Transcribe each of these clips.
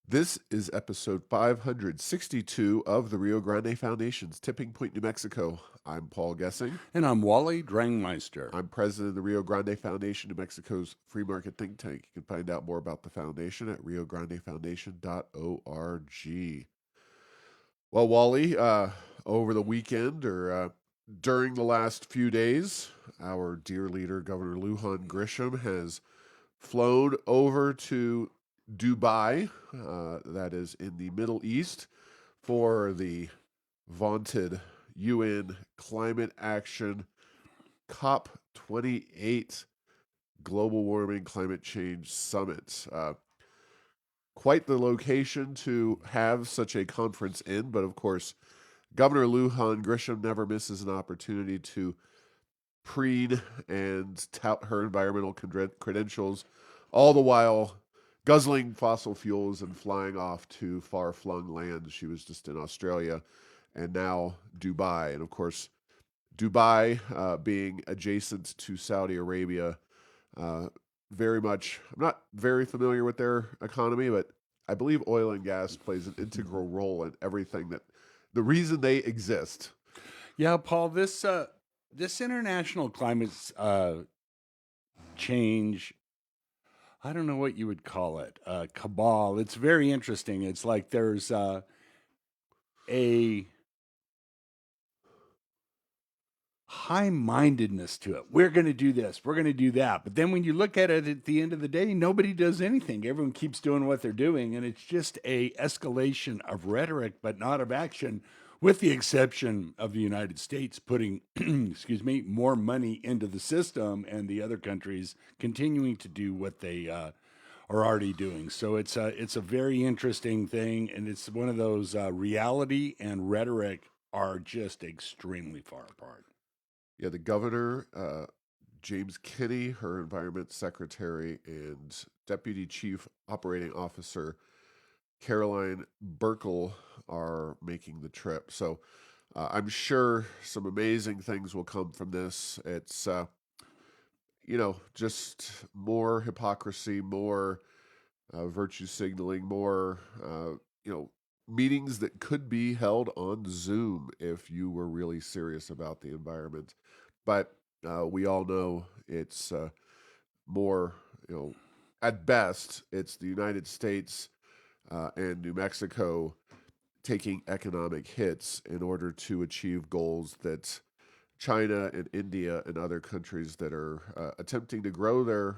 This is episode 562 of the Rio Grande Foundation's Tipping Point, New Mexico. I'm Paul Gessing. And I'm Wally Drangmeister. I'm president of the Rio Grande Foundation, New Mexico's free market think tank. You can find out more about the foundation at riograndefoundation.org. Well, Wally, over the weekend or during the last few days, our dear leader, Governor Lujan Grisham, has flown over to Dubai, that is in the Middle East, for the vaunted UN Climate Action COP28 Global Warming Climate Change Summit. Quite the location to have such a conference in, but of course, Governor Lujan Grisham never misses an opportunity to preen and tout her environmental credentials, all the while guzzling fossil fuels and flying off to far-flung lands. She was just in Australia and now Dubai. And of course, Dubai being adjacent to Saudi Arabia, very much, I'm not very familiar with their economy, but I believe oil and gas plays an integral role in everything that, the reason they exist. Yeah, Paul, this international climate change, I don't know what you would call it, cabal. It's very interesting. It's like there's a high-mindedness to it. We're going to do this. We're going to do that. But then when you look at it at the end of the day, nobody does anything. Everyone keeps doing what they're doing, and it's just a escalation of rhetoric, but not of action, with the exception of the United States putting, excuse me, more money into the system, and the other countries continuing to do what they are already doing. So it's a very interesting thing, and it's one of those reality and rhetoric are just extremely far apart. Yeah, the governor, James Kinney, her environment secretary, and deputy chief operating officer, Caroline Burkle, are making the trip. So I'm sure some amazing things will come from this. It's, just more hypocrisy, more virtue signaling, more, meetings that could be held on Zoom if you were really serious about the environment. But we all know it's more, at best, it's the United States and New Mexico taking economic hits in order to achieve goals that China and India and other countries that are attempting to grow their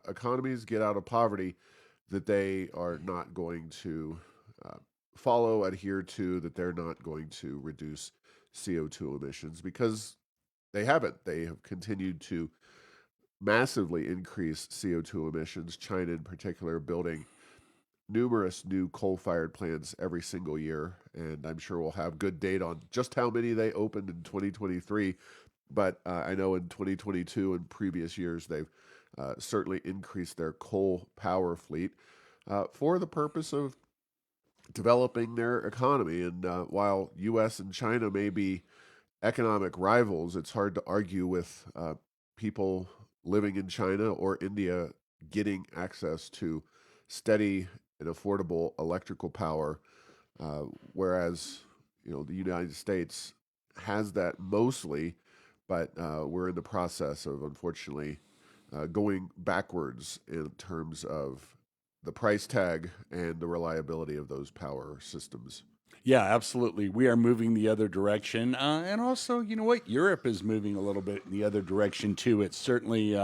economies, get out of poverty, that they are not going to follow, adhere to, that they're not going to reduce CO2 emissions because they haven't. They have continued to massively increase CO2 emissions, China in particular building numerous new coal-fired plants every single year, and I'm sure we'll have good data on just how many they opened in 2023, but I know in 2022 and previous years they've certainly increased their coal power fleet for the purpose of developing their economy. And while U.S. and China may be economic rivals, it's hard to argue with people living in China or India getting access to steady and affordable electrical power, whereas the United States has that mostly, but we're in the process of, unfortunately, going backwards in terms of the price tag and the reliability of those power systems. Yeah, absolutely. We are moving the other direction. And also, you know what? Europe is moving a little bit in the other direction, too. It's certainly,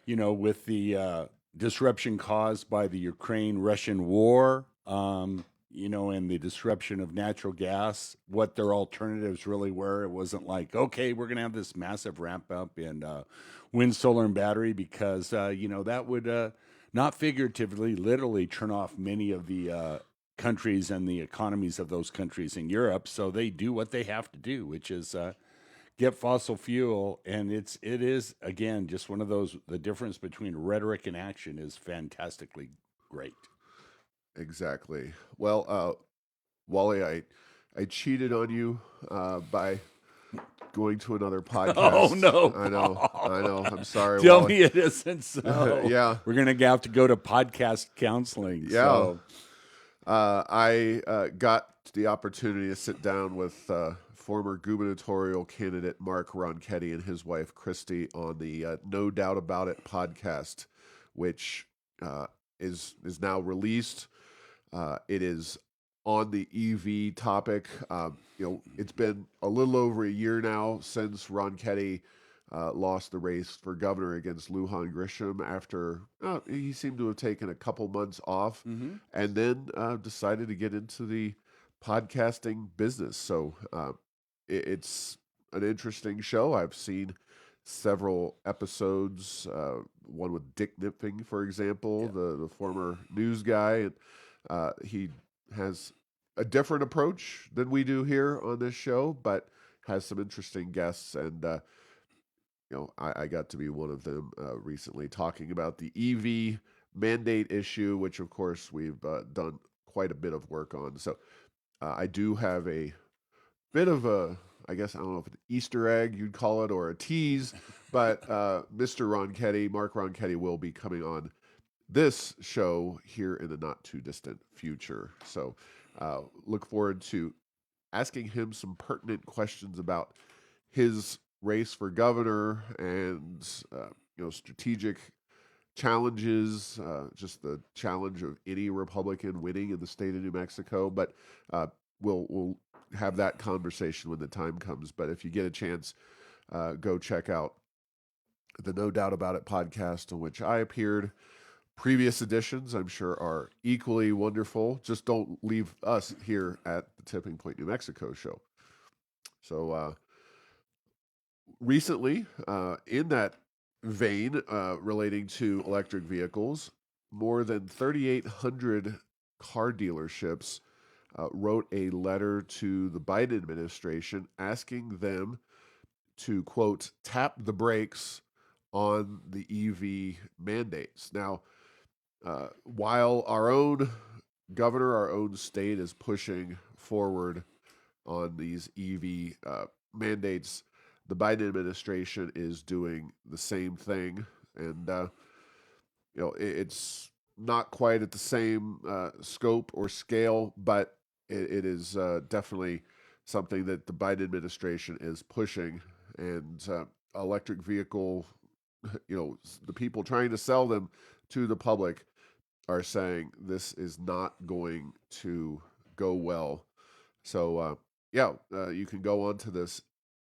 with the disruption caused by the Ukraine-Russian war, and the disruption of natural gas, what their alternatives really were. It wasn't like, okay, we're going to have this massive ramp up in wind, solar, and battery because, that would not figuratively, literally turn off many of the countries and the economies of those countries in Europe. So they do what they have to do, which is get fossil fuel. And it is, again, just one of those, the difference between rhetoric and action is fantastically great. Exactly. Well, Wally, I cheated on you by going to another podcast. Oh, no. I know. I'm sorry. Tell Wally. me it isn't so. Yeah. We're going to have to go to podcast counseling. Yeah. So. I got the opportunity to sit down with former gubernatorial candidate Mark Ronchetti and his wife Krysty on the No Doubt About It podcast, which uh, is now released. It is on the EV topic. It's been a little over a year now since Ronchetti lost the race for governor against Lujan Grisham after he seemed to have taken a couple months off Mm-hmm. and then decided to get into the podcasting business. So it's an interesting show. I've seen several episodes, one with Dick Nipfing, for example, Yeah. the former news guy. And he has a different approach than we do here on this show, but has some interesting guests. And I got to be one of them recently talking about the EV mandate issue, which of course we've done quite a bit of work on. So I do have a bit of a, I guess, I don't know if an Easter egg you'd call it or a tease, but Mr. Ronchetti, Mark Ronchetti, will be coming on this show here in the not too distant future. So look forward to asking him some pertinent questions about his race for governor and strategic challenges, just the challenge of any Republican winning in the state of New Mexico. But we'll have that conversation when the time comes. But if you get a chance, go check out the No Doubt About It podcast on which I appeared. Previous editions, I'm sure, are equally wonderful. Just don't leave us here at the Tipping Point, New Mexico show. So recently, in that vein, relating to electric vehicles, more than 3,800 car dealerships wrote a letter to the Biden administration asking them to, quote, tap the brakes on the EV mandates. Now, while our own governor, our own state is pushing forward on these EV mandates, the Biden administration is doing the same thing, and it's not quite at the same scope or scale, but it is definitely something that the Biden administration is pushing. And electric vehicle, the people trying to sell them to the public are saying this is not going to go well. So, you can go on to this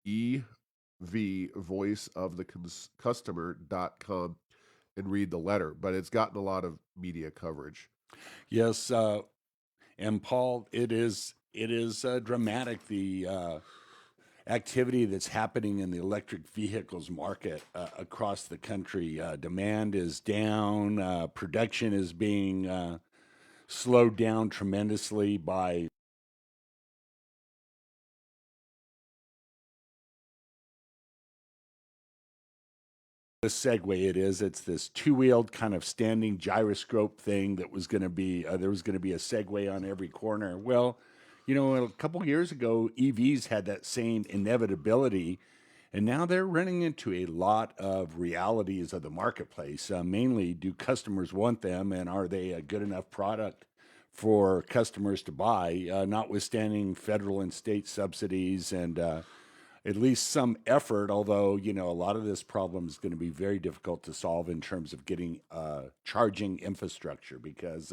evvoiceofthecustomer.com and read the letter, but it's gotten a lot of media coverage. Yes, and Paul, it is dramatic, the activity that's happening in the electric vehicles market across the country. Demand is down. Production is being slowed down tremendously by the Segway. It's this two-wheeled kind of standing gyroscope thing that was going to be there was going to be a Segway on every corner. Well, a couple years ago, EVs had that same inevitability, and now they're running into a lot of realities of the marketplace. Mainly, do customers want them, and are they a good enough product for customers to buy? Notwithstanding federal and state subsidies and at least some effort, although, a lot of this problem is going to be very difficult to solve in terms of getting charging infrastructure, because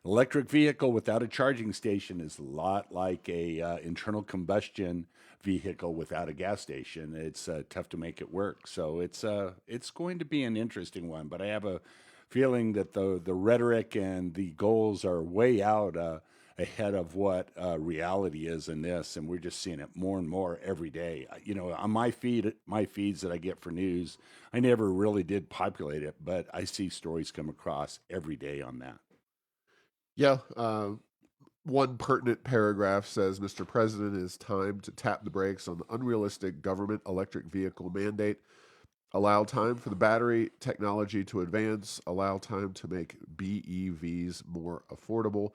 electric vehicle without a charging station is a lot like a internal combustion vehicle without a gas station. It's tough to make it work. So it's going to be an interesting one, but I have a feeling that the rhetoric and the goals are way out ahead of what reality is in this, and we're just seeing it more and more every day. On my feeds that I get for news, I never really did populate it, but I see stories come across every day on that. Yeah. One pertinent paragraph says, Mr. President, it is time to tap the brakes on the unrealistic government electric vehicle mandate. Allow time for the battery technology to advance. Allow time to make BEVs more affordable.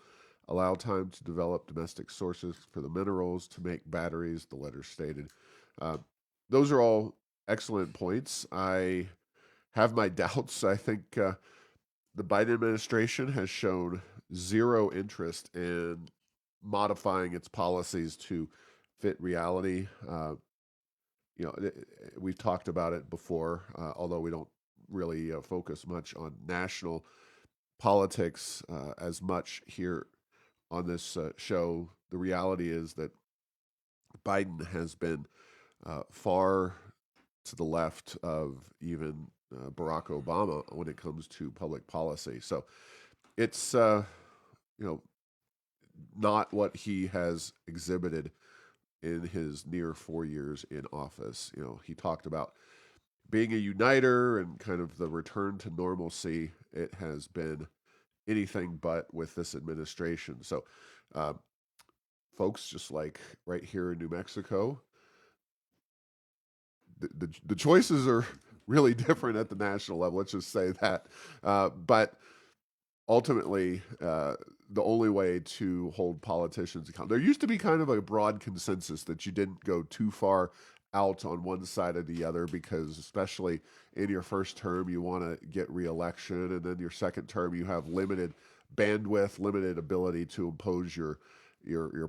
Allow time to develop domestic sources for the minerals to make batteries, the letter stated. Uh, those are all excellent points. I have my doubts. I think the Biden administration has shown zero interest in modifying its policies to fit reality. We've talked about it before, although we don't really focus much on national politics as much here on this show. The reality is that Biden has been far to the left of even Barack Obama when it comes to public policy. So it's not what he has exhibited in his near 4 years in office. He talked about being a uniter and kind of the return to normalcy. It has been anything but with this administration. So, folks, just like right here in New Mexico, the choices are really different at the national level. Let's just say that. But ultimately, the only way to hold politicians accountable, there used to be kind of a broad consensus that you didn't go too far out on one side or the other, because especially in your first term, you want to get reelection, and then your second term, you have limited bandwidth, limited ability to impose your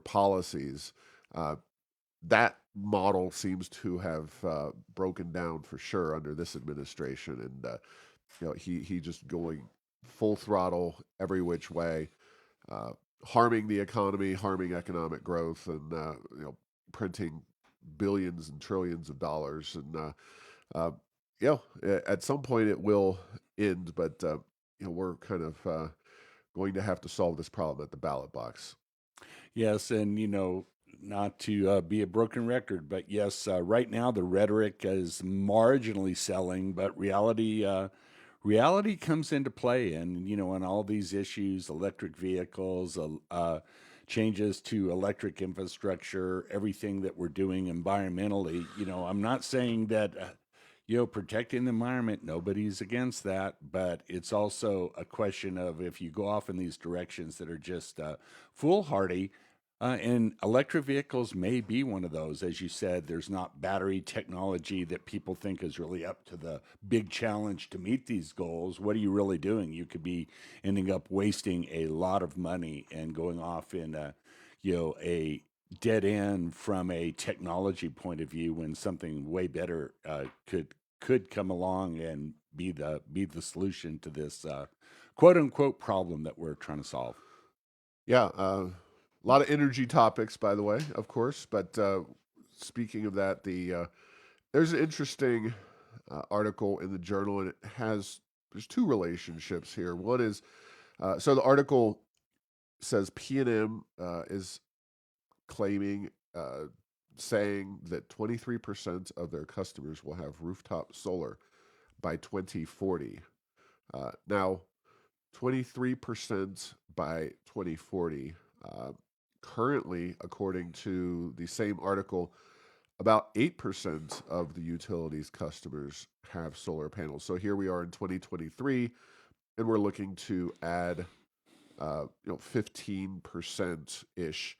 policies. That model seems to have broken down for sure under this administration, and he just going full throttle every which way, harming the economy, harming economic growth, and printing billions and trillions of dollars. And at some point it will end, but we're kind of going to have to solve this problem at the ballot box. Yes, and not to be a broken record, but yes, right now the rhetoric is marginally selling, but reality comes into play, and on all these issues, electric vehicles, changes to electric infrastructure, everything that we're doing environmentally. I'm not saying that protecting the environment, nobody's against that, but it's also a question of, if you go off in these directions that are just foolhardy. And electric vehicles may be one of those. As you said, there's not battery technology that people think is really up to the big challenge to meet these goals. What are you really doing? You could be ending up wasting a lot of money and going off in a dead end from a technology point of view, when something way better could come along and be the solution to this quote unquote problem that we're trying to solve. Yeah, a lot of energy topics, by the way, of course. But speaking of that, there's an interesting article in the journal, and there's two relationships here. One is, so the article says P&M is claiming, saying that 23% of their customers will have rooftop solar by 2040. Now, 23% by 2040. Currently, according to the same article, about 8% of the utilities customers have solar panels. So here we are in 2023, and we're looking to add 15% ish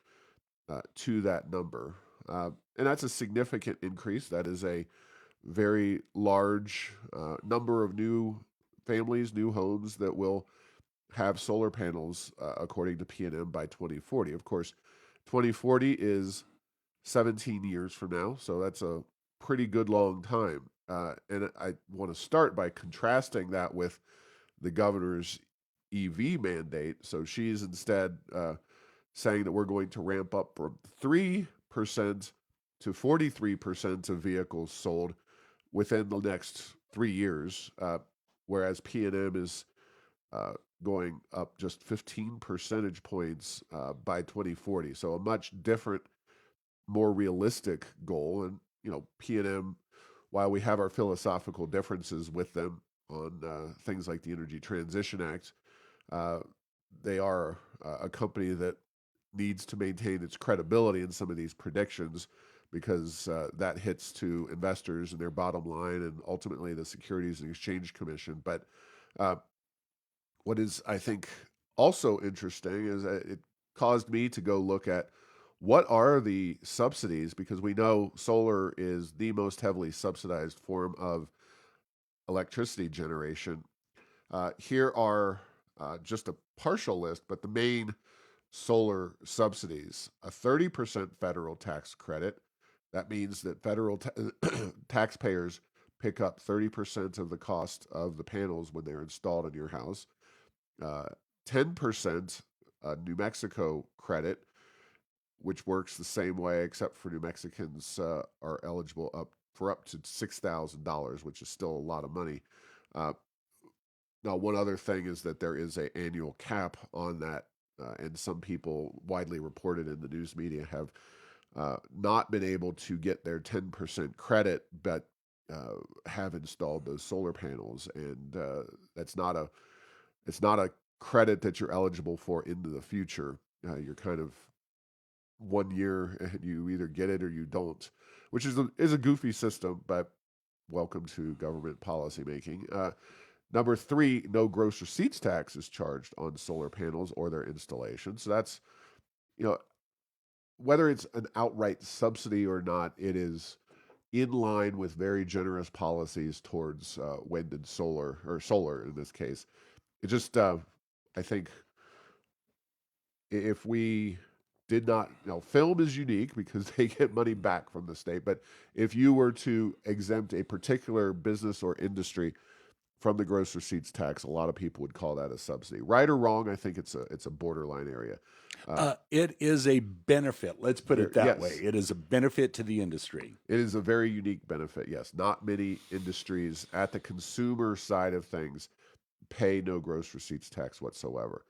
to that number. And that's a significant increase. That is a very large number of new families, new homes that will have solar panels, according to P&M, by 2040. Of course, 2040 is 17 years from now, so that's a pretty good long time. And I want to start by contrasting that with the governor's EV mandate. So she's instead saying that we're going to ramp up from 3% to 43% of vehicles sold within the next 3 years, whereas P&M is going up just 15 percentage points by 2040. So a much different, more realistic goal. And, P&M, while we have our philosophical differences with them on things like the Energy Transition Act, they are a company that needs to maintain its credibility in some of these predictions, because that hits to investors and their bottom line, and ultimately the Securities and Exchange Commission. But what is, I think, also interesting is that it caused me to go look at what are the subsidies, because we know solar is the most heavily subsidized form of electricity generation. Here are just a partial list, but the main solar subsidies: a 30% federal tax credit. That means that federal taxpayers pick up 30% of the cost of the panels when they're installed in your house. 10% New Mexico credit, which works the same way, except for New Mexicans are eligible up to $6,000, which is still a lot of money. Now, one other thing is that there is an annual cap on that, and some people widely reported in the news media have not been able to get their 10% credit, but have installed those solar panels, and it's not a credit that you're eligible for into the future. You're kind of 1 year, and you either get it or you don't, which is a goofy system, but welcome to government policymaking. Number 3, no gross receipts tax is charged on solar panels or their installation. So that's, whether it's an outright subsidy or not, it is in line with very generous policies towards wind and solar, or solar in this case. It just, I think, if we did not, film is unique because they get money back from the state, but if you were to exempt a particular business or industry from the gross receipts tax, a lot of people would call that a subsidy. Right or wrong, I think it's a borderline area. It is a benefit. Let's put it that yes. way. It is a benefit to the industry. It is a very unique benefit, yes. Not many industries at the consumer side of things pay no gross receipts tax whatsoever.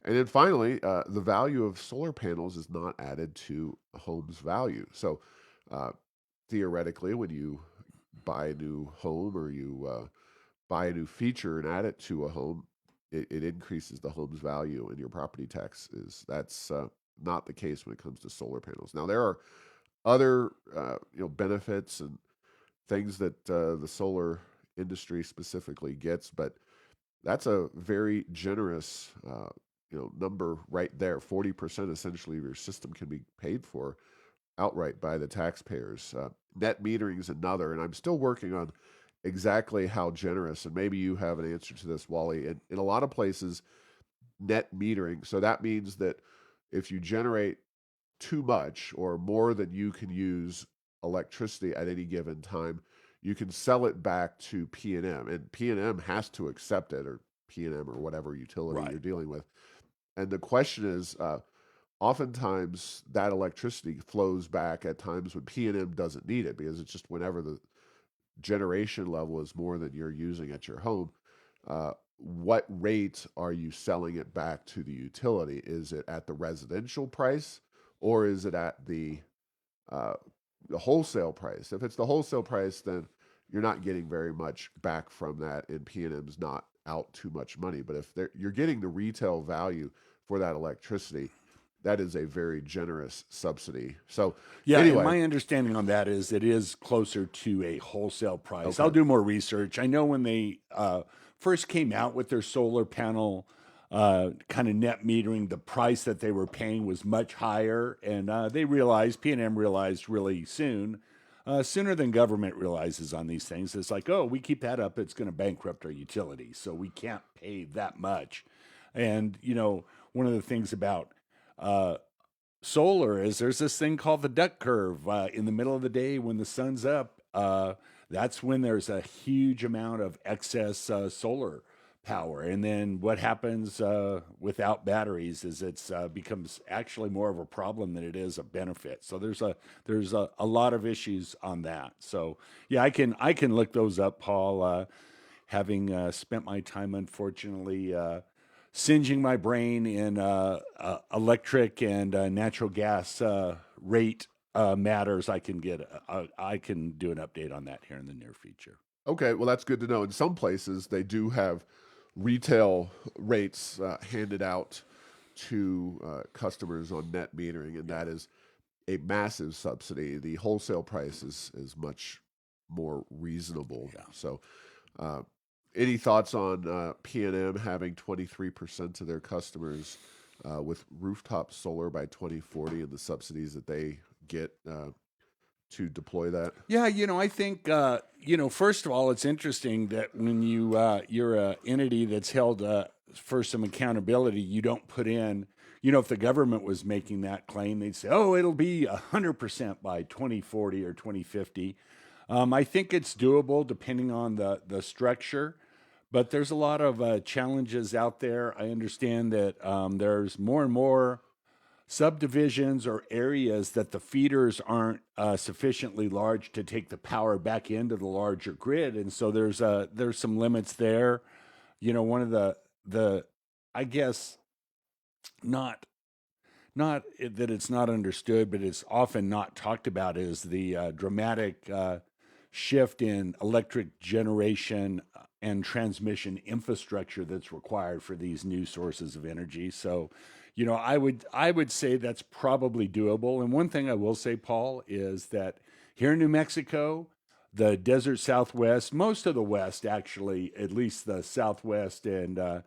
And then finally, the value of solar panels is not added to a home's value. So theoretically, when you buy a new home or you buy a new feature and add it to a home, it increases the home's value, and your property tax that's not the case when it comes to solar panels. Now, there are other benefits and things that the solar industry specifically gets, but that's a very generous number right there. 40% essentially of your system can be paid for outright by the taxpayers. Net metering is another, and I'm still working on exactly how generous, and maybe you have an answer to this, Wally. In a lot of places, net metering, so that means that if you generate too much or more than you can use electricity at any given time, you can sell it back to P&M, and P&M has to accept it, or P&M or whatever utility you're dealing with. And the question is, oftentimes that electricity flows back at times when P&M doesn't need it, because it's just whenever the generation level is more than you're using at your home. What rate are you selling it back to the utility? Is it at the residential price, or is it at the wholesale price? If it's the wholesale price, then you're not getting very much back from that, and P&M's not out too much money. But if you're getting the retail value for that electricity, that is a very generous subsidy. So anyway, and my understanding on that is it is closer to a wholesale price. Okay. I'll do more research. I know when they first came out with their solar panel kind of net metering, the price that they were paying was much higher, and P&M realized really soon, sooner than government realizes on these things. It's like, oh, we keep that up, it's going to bankrupt our utilities, so we can't pay that much. And one of the things about solar is there's this thing called the duck curve. In the middle of the day when the sun's up, that's when there's a huge amount of excess solar power. And then what happens without batteries is it's becomes actually more of a problem than it is a benefit. So there's a lot of issues on that. So yeah, I can look those up, Paul. Having spent my time, unfortunately, singeing my brain in electric and natural gas rate matters, I can do an update on that here in the near future. Okay, well, that's good to know. In some places, they do have retail rates handed out to customers on net metering, and that is a massive subsidy. The wholesale price is much more reasonable. Yeah. So any thoughts on P&M having 23% of their customers with rooftop solar by 2040 and the subsidies that they get to deploy that? Yeah, I think, first of all, it's interesting that when you're an entity that's held for some accountability, you don't put in, if the government was making that claim, they'd say, oh, it'll be 100% by 2040 or 2050. I think it's doable depending on the structure, but there's a lot of challenges out there. I understand that there's more and more subdivisions or areas that the feeders aren't sufficiently large to take the power back into the larger grid, and so there's some limits there. One of the I guess not not that it's not understood, but it's often not talked about is the dramatic shift in electric generation and transmission infrastructure that's required for these new sources of energy. So, I would say that's probably doable. And one thing I will say, Paul, is that here in New Mexico, the desert Southwest, most of the West, actually, at least the Southwest, and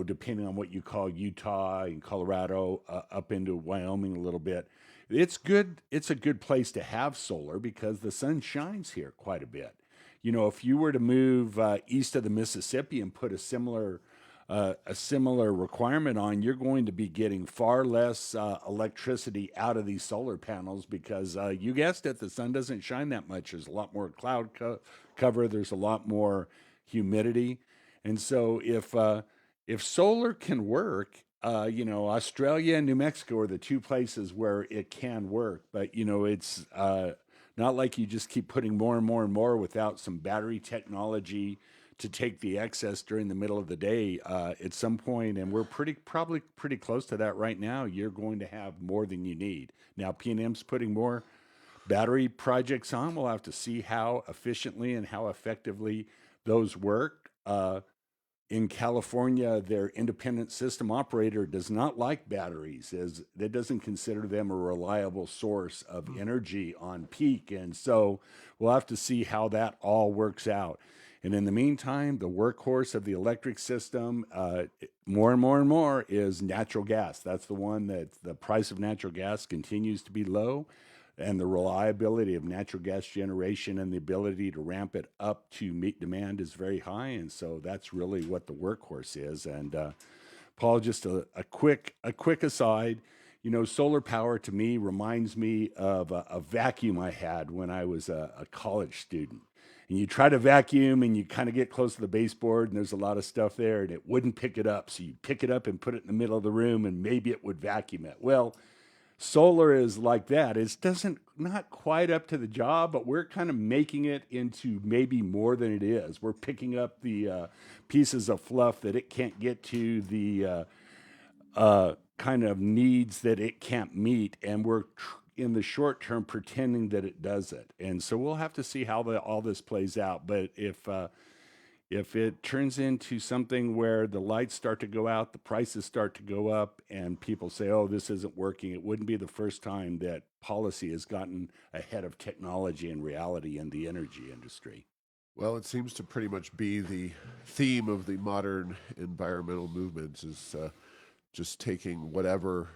depending on what you call Utah and Colorado, up into Wyoming a little bit, it's good. It's a good place to have solar because the sun shines here quite a bit. If you were to move east of the Mississippi and put a similar requirement on, you're going to be getting far less electricity out of these solar panels because you guessed it, the sun doesn't shine that much. There's a lot more cloud cover. There's a lot more humidity, and so if solar can work, Australia and New Mexico are the two places where it can work. But it's not like you just keep putting more and more and more without some battery technology to take the excess during the middle of the day. At some point, and we're probably pretty close to that right now, you're going to have more than you need. Now, P&M's putting more battery projects on. We'll have to see how efficiently and how effectively those work. In California, their independent system operator does not like batteries, as that doesn't consider them a reliable source of energy on peak. And so we'll have to see how that all works out. And in the meantime, the workhorse of the electric system, more and more and more, is natural gas. That's the one that the price of natural gas continues to be low, and the reliability of natural gas generation and the ability to ramp it up to meet demand is very high. And so that's really what the workhorse is. And Paul, just a quick aside. Solar power to me reminds me of a vacuum I had when I was a college student. And you try to vacuum and you kind of get close to the baseboard and there's a lot of stuff there and it wouldn't pick it up. So you pick it up and put it in the middle of the room and maybe it would vacuum it. Well, solar is like that. It doesn't not quite up to the job, but we're kind of making it into maybe more than it is. We're picking up the pieces of fluff that it can't get to, the kind of needs that it can't meet, and we're in the short term pretending that it does it. And so we'll have to see how all this plays out. But if it turns into something where the lights start to go out, the prices start to go up, and people say, oh, this isn't working, it wouldn't be the first time that policy has gotten ahead of technology and reality in the energy industry. Well, it seems to pretty much be the theme of the modern environmental movements is just taking whatever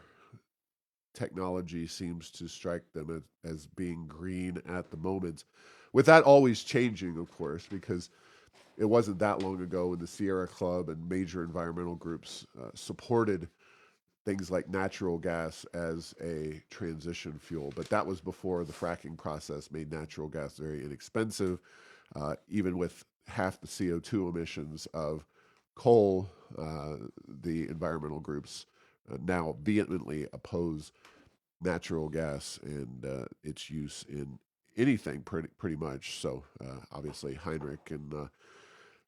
technology seems to strike them as being green at the moment. With that always changing, of course, because it wasn't that long ago when the Sierra Club and major environmental groups supported things like natural gas as a transition fuel. But that was before the fracking process made natural gas very inexpensive, even with half the CO2 emissions of coal. The environmental groups now vehemently oppose natural gas and its use in anything pretty much. So obviously Heinrich and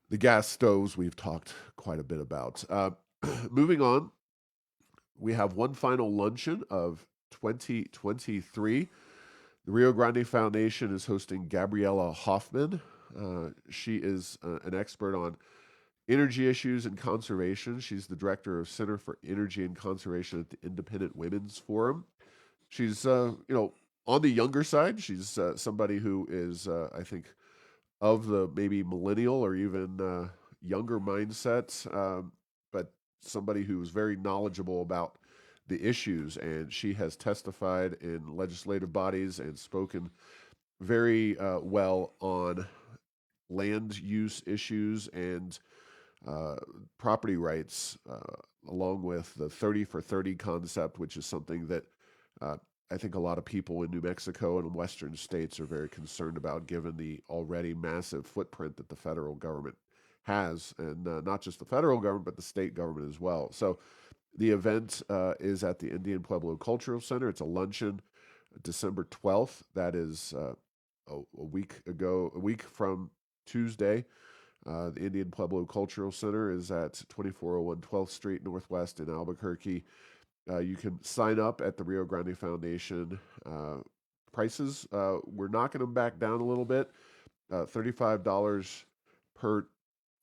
the gas stoves we've talked quite a bit about. Moving on, we have one final luncheon of 2023. The Rio Grande Foundation is hosting Gabriella Hoffman. She is an expert on energy issues and conservation. She's the director of Center for Energy and Conservation at the Independent Women's Forum. She's, on the younger side. She's somebody who is, I think, of the maybe millennial or even younger mindset, but somebody who's very knowledgeable about the issues. And she has testified in legislative bodies and spoken very well on land use issues and property rights, along with the 30 for 30 concept, which is something that uh, I think a lot of people in New Mexico and Western states are very concerned about, given the already massive footprint that the federal government has, and not just the federal government, but the state government as well. So the event is at the Indian Pueblo Cultural Center. It's a luncheon, December 12th. That is a week from Tuesday. The Indian Pueblo Cultural Center is at 2401 12th Street Northwest in Albuquerque. You can sign up at the Rio Grande Foundation. Prices, we're knocking them back down a little bit. $35 per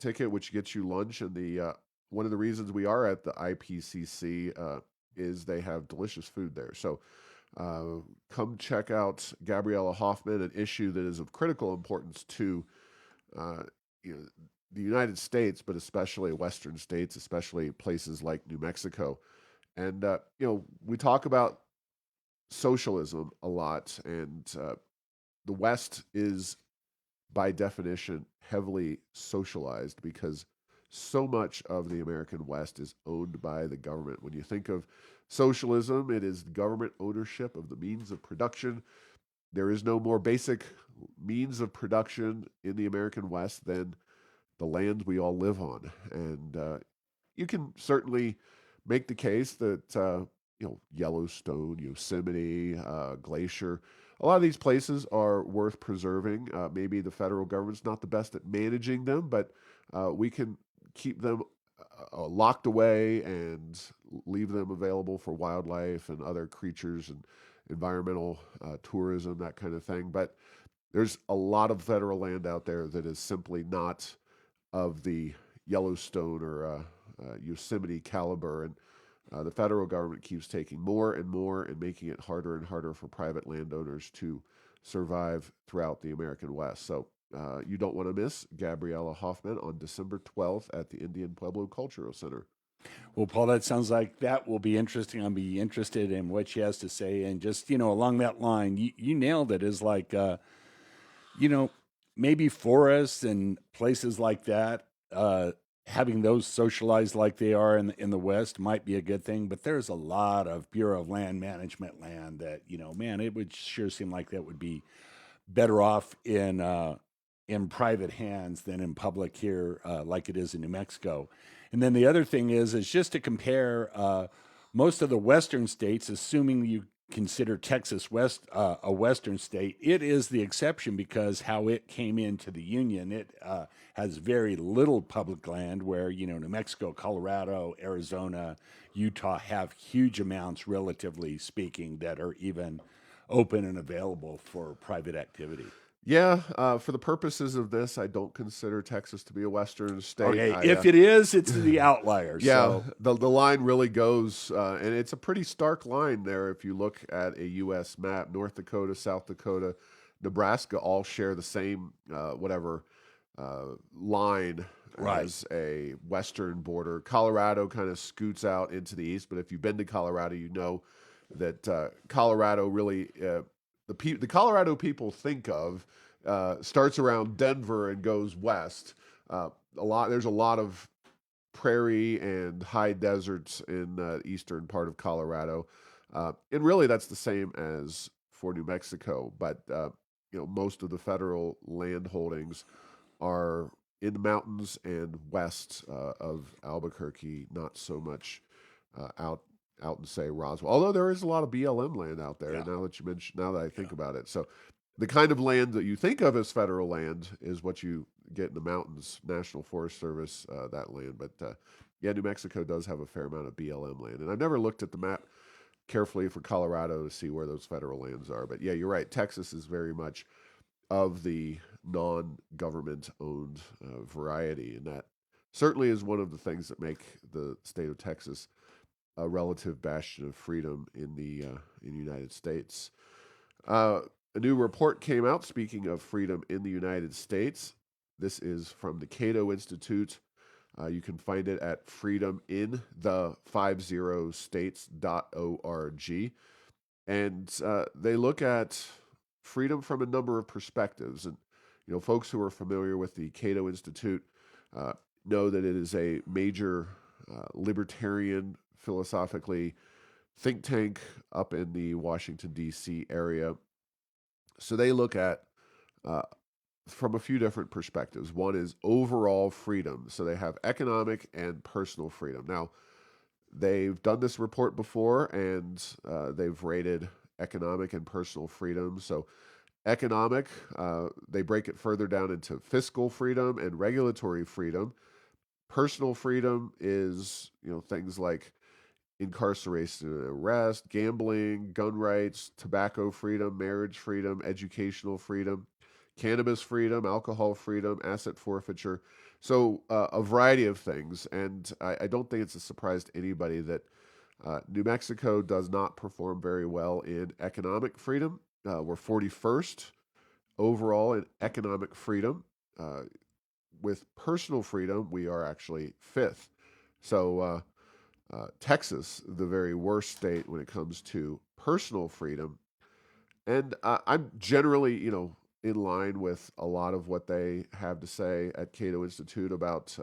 ticket, which gets you lunch. And the one of the reasons we are at the IPCC is they have delicious food there. So come check out Gabriella Hoffman, an issue that is of critical importance to uh, the United States, but especially Western states, especially places like New Mexico. And we talk about socialism a lot, and the West is, by definition, heavily socialized because so much of the American West is owned by the government. When you think of socialism, it is government ownership of the means of production. There is no more basic means of production in the American West than the land we all live on. And you can certainly make the case that Yellowstone, Yosemite, Glacier, a lot of these places are worth preserving. Maybe the federal government's not the best at managing them, but we can keep them locked away and leave them available for wildlife and other creatures and environmental tourism, that kind of thing. But there's a lot of federal land out there that is simply not of the Yellowstone or Yosemite caliber, and the federal government keeps taking more and more and making it harder and harder for private landowners to survive throughout the American West. So you don't want to miss Gabriella Hoffman on December 12th at the Indian Pueblo Cultural Center. Well, Paul, that sounds like that will be interesting. I'll be interested in what she has to say. And just, along that line, you nailed it. Is like, maybe forests and places like that, having those socialized like they are in the West might be a good thing. But there's a lot of Bureau of Land Management land that, man, it would sure seem like that would be better off in private hands than in public here, like it is in New Mexico. And then the other thing is just to compare most of the Western states, assuming you consider Texas West a Western state, it is the exception because how it came into the Union, it has very little public land where, New Mexico, Colorado, Arizona, Utah have huge amounts, relatively speaking, that are even open and available for private activity. Yeah, for the purposes of this, I don't consider Texas to be a Western state. Okay, if it is, it's the outlier. Yeah, So. the line really goes, and it's a pretty stark line there. If you look at a U.S. map, North Dakota, South Dakota, Nebraska all share the same line Right. as a western border. Colorado kind of scoots out into the east, but if you've been to Colorado, you know that Colorado really the Colorado people think of starts around Denver and goes west. There's a lot of prairie and high deserts in the eastern part of Colorado, and really that's the same as for New Mexico. But most of the federal land holdings are in the mountains and west of Albuquerque, not so much out in, say, Roswell. Although there is a lot of BLM land out there. Yeah. Now that I think about it, so the kind of land that you think of as federal land is what you get in the mountains. National Forest Service, that land. But yeah, New Mexico does have a fair amount of BLM land, and I've never looked at the map carefully for Colorado to see where those federal lands are. But yeah, you're right. Texas is very much of the non-government owned variety, and that certainly is one of the things that make the state of Texas a relative bastion of freedom in the United States. A new report came out speaking of freedom in the United States. This is from the Cato Institute. You can find it at freedomin50states.org. And they look at freedom from a number of perspectives. And, folks who are familiar with the Cato Institute know that it is a major libertarian, philosophically, think tank up in the Washington, D.C. area. So they look at uh, from a few different perspectives. One is overall freedom. So they have economic and personal freedom. Now, they've done this report before, and they've rated economic and personal freedom. So economic, they break it further down into fiscal freedom and regulatory freedom. Personal freedom is, things like incarceration and arrest, gambling, gun rights, tobacco freedom, marriage freedom, educational freedom, cannabis freedom, alcohol freedom, asset forfeiture. So a variety of things. And I don't think it's a surprise to anybody that New Mexico does not perform very well in economic freedom. We're 41st overall in economic freedom. With personal freedom, we are actually fifth. So Texas, the very worst state when it comes to personal freedom. And I'm generally, in line with a lot of what they have to say at Cato Institute about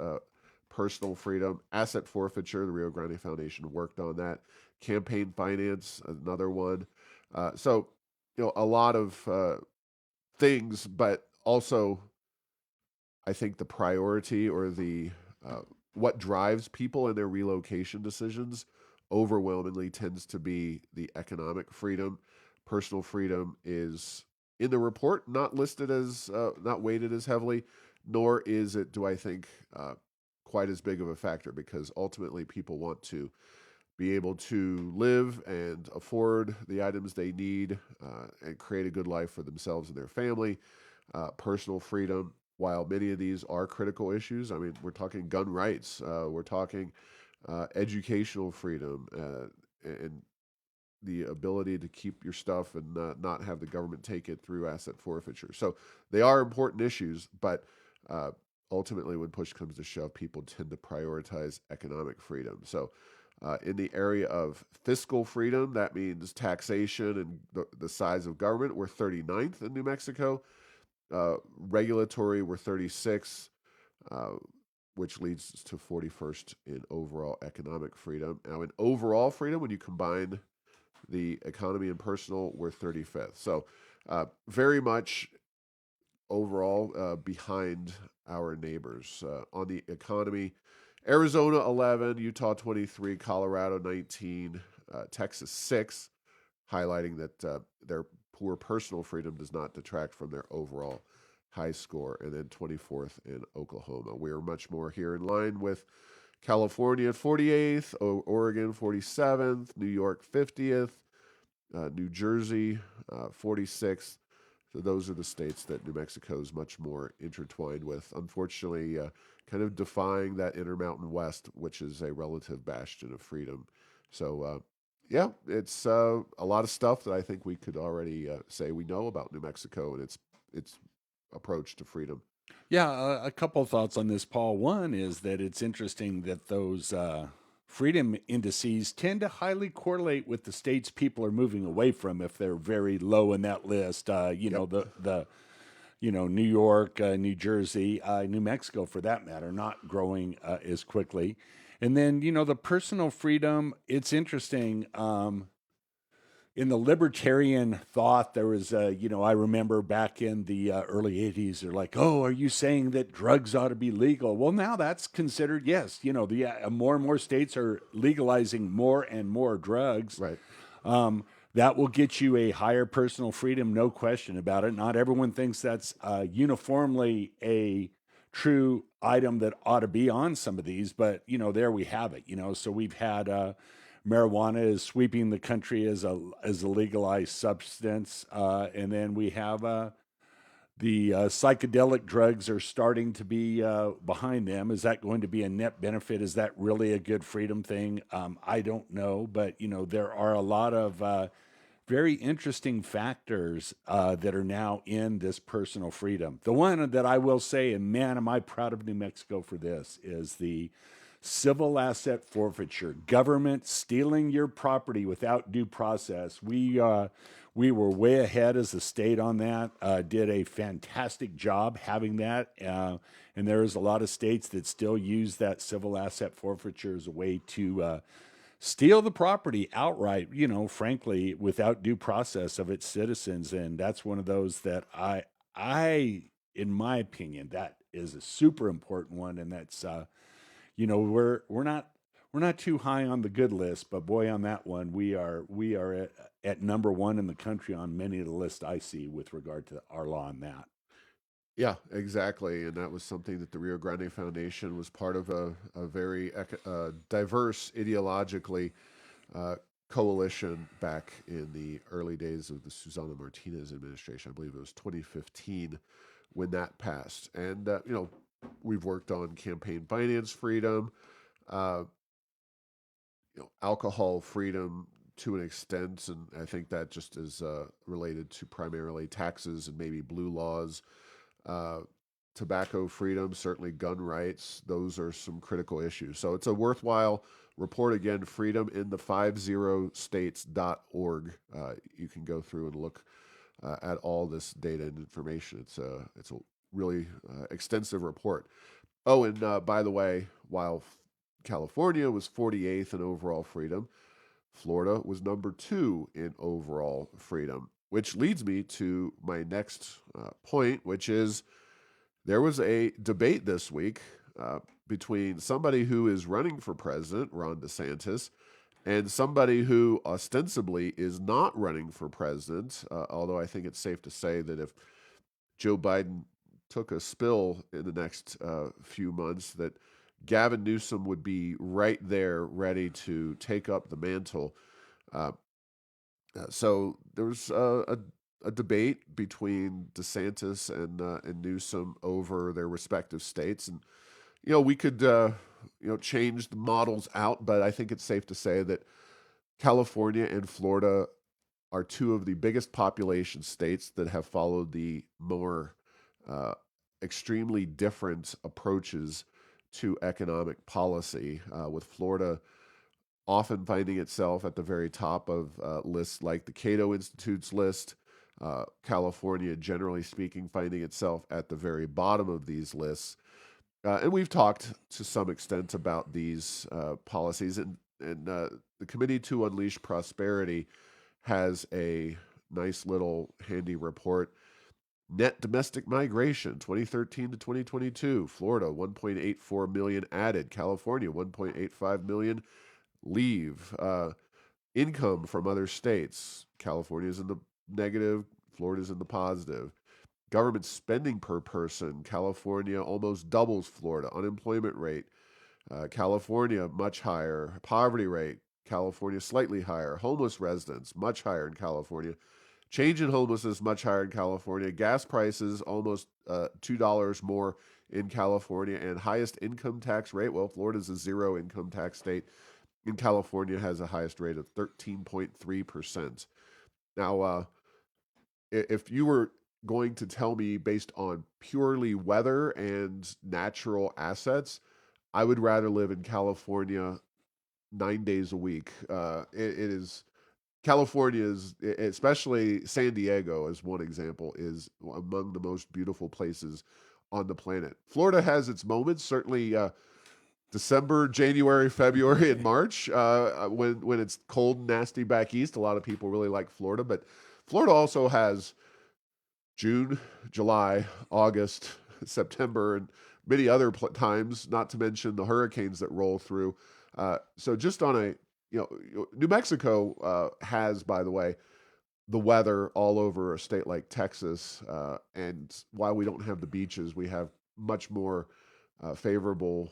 personal freedom, asset forfeiture. The Rio Grande Foundation worked on that. Campaign finance, another one. So, a lot of things, but also I think the priority or the what drives people in their relocation decisions overwhelmingly tends to be the economic freedom. Personal freedom is in the report not listed as not weighted as heavily, nor is it, do I think, quite as big of a factor because ultimately people want to be able to live and afford the items they need and create a good life for themselves and their family. Personal freedom, while many of these are critical issues, I mean, we're talking gun rights, we're talking educational freedom, and the ability to keep your stuff and not have the government take it through asset forfeiture. So they are important issues, but ultimately, when push comes to shove, people tend to prioritize economic freedom. So in the area of fiscal freedom, that means taxation and the size of government, we're 39th in New Mexico. Regulatory, we're 36, uh, which leads to 41st in overall economic freedom. Now, in overall freedom, when you combine the economy and personal, we're 35th. So, very much overall behind our neighbors. On the economy, Arizona 11, Utah 23, Colorado 19, Texas 6, highlighting that their poor personal freedom does not detract from their overall high score, and then 24th in Oklahoma. We are much more here in line with California 48th, Oregon 47th, New York 50th, New Jersey 46th. So those are the states that New Mexico is much more intertwined with. Unfortunately, kind of defying that Intermountain West, which is a relative bastion of freedom. So yeah, it's a lot of stuff that I think we could already say we know about New Mexico and its approach to freedom. Yeah, a couple of thoughts on this, Paul. One is that it's interesting that those freedom indices tend to highly correlate with the states people are moving away from if they're very low in that list. Yep. New York, New Jersey, New Mexico, for that matter, not growing as quickly. And then, the personal freedom, it's interesting. In the libertarian thought, there was, I remember back in the early 80s, they're like, oh, are you saying that drugs ought to be legal? Well, now that's considered, yes. More and more states are legalizing more and more drugs. Right. That will get you a higher personal freedom, no question about it. Not everyone thinks that's uniformly a true item that ought to be on some of these, but there we have it. So we've had marijuana is sweeping the country as a legalized substance, and then we have the psychedelic drugs are starting to be behind them. Is that going to be a net benefit? Is that really a good freedom thing? I don't know, but there are a lot of very interesting factors that are now in this personal freedom. The one that I will say, and man, am I proud of New Mexico for this, is the civil asset forfeiture, government stealing your property without due process. We were way ahead as a state on that. Did a fantastic job having that, and there's a lot of states that still use that civil asset forfeiture as a way to steal the property outright, frankly, without due process of its citizens. And that's one of those that in my opinion, that is a super important one. And that's, we're not too high on the good list, but boy, on that one, we are at number one in the country on many of the lists I see with regard to our law on that. Yeah, exactly. And that was something that the Rio Grande Foundation was part of a very diverse ideologically uh, coalition back in the early days of the Susana Martinez administration. I believe it was 2015 when that passed. And, we've worked on campaign finance freedom, uh, alcohol freedom to an extent. And I think that just is related to primarily taxes and maybe blue laws. Uh, Tobacco freedom, certainly gun rights. Those are some critical issues. So it's a worthwhile report. Again, freedomin50states.org. You can go through and look at all this data and information. It's a really extensive report. Oh, and by the way, while California was 48th in overall freedom, Florida was number 2 in overall freedom, which leads me to my next point, which is there was a debate this week between somebody who is running for president, Ron DeSantis, and somebody who ostensibly is not running for president, although I think it's safe to say that if Joe Biden took a spill in the next few months, that Gavin Newsom would be right there ready to take up the mantle. Uh, so there was a debate between DeSantis and Newsom over their respective states, and we could change the models out, but I think it's safe to say that California and Florida are two of the biggest population states that have followed the more uh, extremely different approaches to economic policy, with Florida often finding itself at the very top of lists like the Cato Institute's list. California, generally speaking, finding itself at the very bottom of these lists. And we've talked to some extent about these policies. And the Committee to Unleash Prosperity has a nice little handy report. Net domestic migration, 2013 to 2022. Florida, 1.84 million added. California, 1.85 million leave. Income from other states. California's in the negative. Florida's in the positive. Government spending per person. California almost doubles Florida. Unemployment rate. California, much higher. Poverty rate. California, slightly higher. Homeless residents, much higher in California. Change in homelessness, much higher in California. Gas prices, almost $2 more in California. And highest income tax rate. Well, Florida's a zero income tax state. In California has a highest rate of 13.3%. Now, if you were going to tell me based on purely weather and natural assets, I would rather live in California 9 days a week. It is California is, especially San Diego, as one example, is among the most beautiful places on the planet. Florida has its moments, certainly. December, January, February, and March, when it's cold and nasty back east. A lot of people really like Florida, but Florida also has June, July, August, September, and many other times, not to mention the hurricanes that roll through. So just on New Mexico has, by the way, the weather all over a state like Texas. And while we don't have the beaches, we have much more favorable,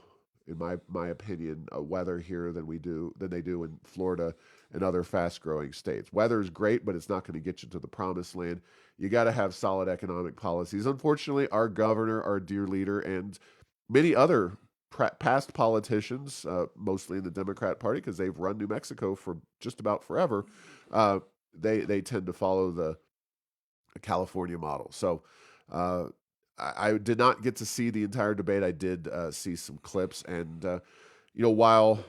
in my opinion, weather here than they do in Florida and other fast growing states. Weather is great, but it's not going to get you to the promised land. You got to have solid economic policies. Unfortunately, our governor, our dear leader, and many other past politicians, mostly in the Democrat Party, because they've run New Mexico for just about forever, they tend to follow the California model. So I did not get to see the entire debate. I did see some clips, and while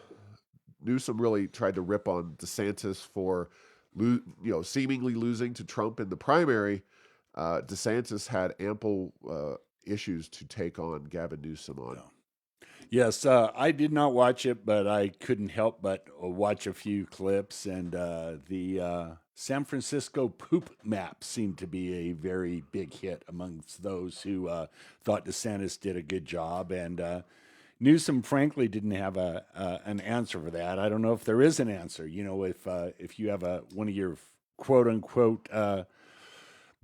Newsom really tried to rip on DeSantis for, seemingly losing to Trump in the primary, DeSantis had ample issues to take on Gavin Newsom on. Yes, I did not watch it, but I couldn't help but watch a few clips. And the San Francisco poop map seemed to be a very big hit amongst those who thought DeSantis did a good job. And Newsom, frankly, didn't have an answer for that. I don't know if there is an answer. If you have one of your quote unquote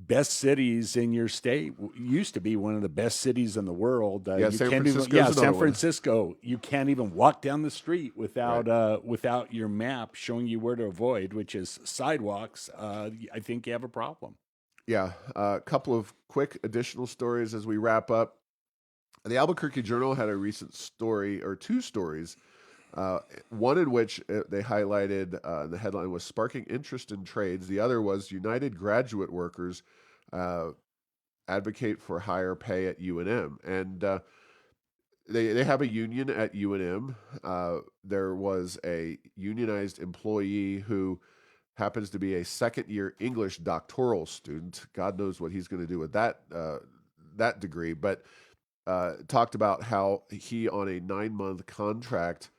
best cities in your state, used to be one of the best cities in the world. San Francisco. San Francisco. You can't even walk down the street without your map showing you where to avoid, which is sidewalks. I think you have a problem. Yeah, a couple of quick additional stories as we wrap up. The Albuquerque Journal had a recent story, or two stories, one in which they highlighted, the headline was "Sparking Interest in Trades." The other was "United Graduate Workers Advocate for Higher Pay at UNM." And they have a union at UNM. There was a unionized employee who happens to be a second-year English doctoral student. God knows what he's going to do with that degree, but talked about how he, on a 9-month contract,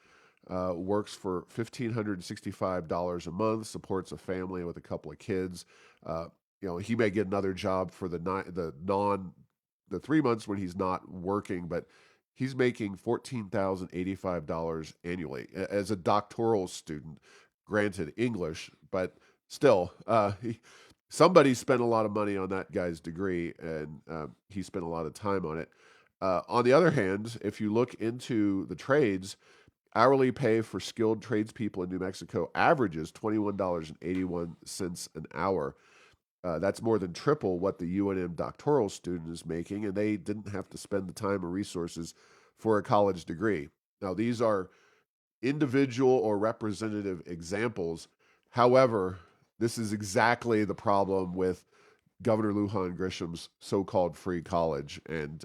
works for $1,565 a month, supports a family with a couple of kids. He may get another job for the 3 months when he's not working, but he's making $14,085 annually as a doctoral student. Granted, English, but still, somebody spent a lot of money on that guy's degree, and he spent a lot of time on it. On the other hand, if you look into the trades, hourly pay for skilled tradespeople in New Mexico averages $21.81 an hour. That's more than triple what the UNM doctoral student is making, and they didn't have to spend the time or resources for a college degree. Now, these are individual or representative examples. However, this is exactly the problem with Governor Lujan Grisham's so-called free college, and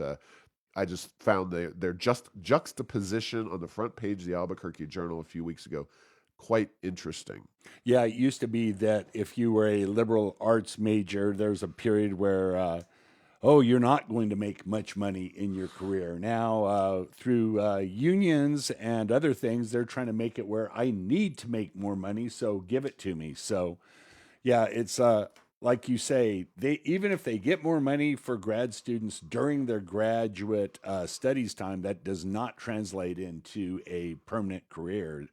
I just found their juxtaposition on the front page of the Albuquerque Journal a few weeks ago quite interesting. Yeah, it used to be that if you were a liberal arts major, there's a period where, you're not going to make much money in your career. Now, through unions and other things, they're trying to make it where I need to make more money, so give it to me. So, yeah, it's like you say, even if they get more money for grad students during their graduate studies time, that does not translate into a permanent career.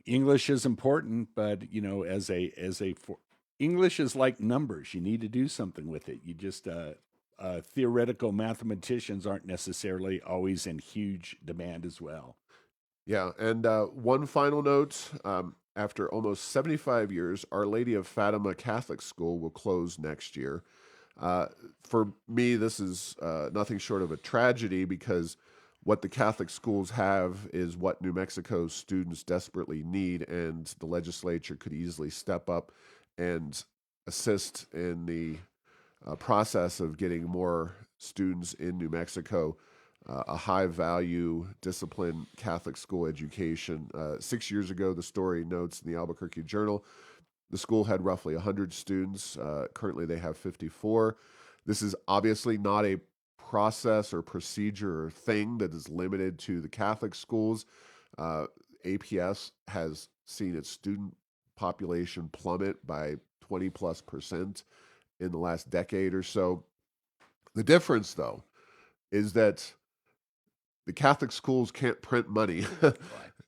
English is important, but English is like numbers. You need to do something with it. You just theoretical mathematicians aren't necessarily always in huge demand as well. Yeah, and one final note. After almost 75 years, Our Lady of Fatima Catholic School will close next year. For me, this is nothing short of a tragedy, because what the Catholic schools have is what New Mexico students desperately need, and the legislature could easily step up and assist in the process of getting more students in New Mexico a high-value, disciplined Catholic school education. 6 years ago, the story notes in the Albuquerque Journal, the school had roughly 100 students. Currently, they have 54. This is obviously not a process or procedure or thing that is limited to the Catholic schools. APS has seen its student population plummet by 20+% in the last decade or so. The difference, though, is that the Catholic schools can't print money.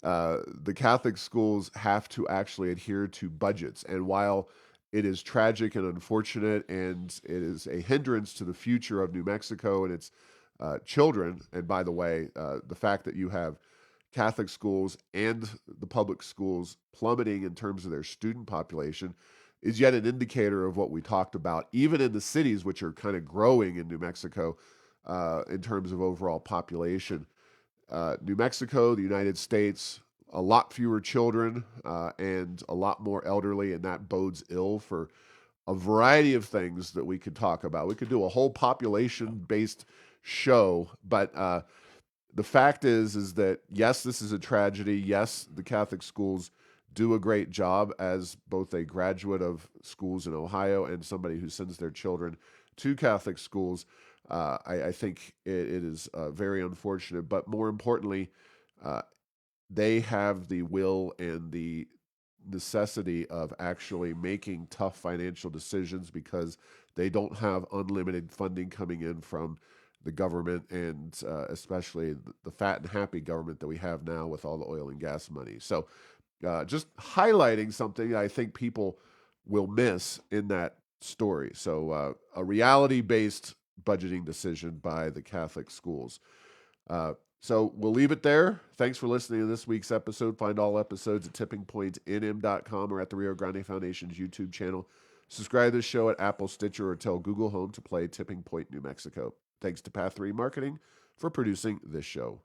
The Catholic schools have to actually adhere to budgets. And while it is tragic and unfortunate, and it is a hindrance to the future of New Mexico and its children, and by the way, the fact that you have Catholic schools and the public schools plummeting in terms of their student population is yet an indicator of what we talked about, even in the cities, which are kind of growing in New Mexico in terms of overall population. New Mexico, the United States, a lot fewer children and a lot more elderly, and that bodes ill for a variety of things that we could talk about. We could do a whole population-based show, but the fact is that yes, this is a tragedy. Yes, the Catholic schools do a great job. As both a graduate of schools in Ohio and somebody who sends their children to Catholic schools, I think it is very unfortunate. But more importantly, uh, they have the will and the necessity of actually making tough financial decisions because they don't have unlimited funding coming in from the government, and especially the fat and happy government that we have now with all the oil and gas money. So just highlighting something I think people will miss in that story. So a reality-based budgeting decision by the Catholic schools. So we'll leave it there. Thanks for listening to this week's episode. Find all episodes at tippingpointnm.com or at the Rio Grande Foundation's YouTube channel. Subscribe to the show at Apple, Stitcher, or tell Google Home to play Tipping Point New Mexico. Thanks to Path 3 Marketing for producing this show.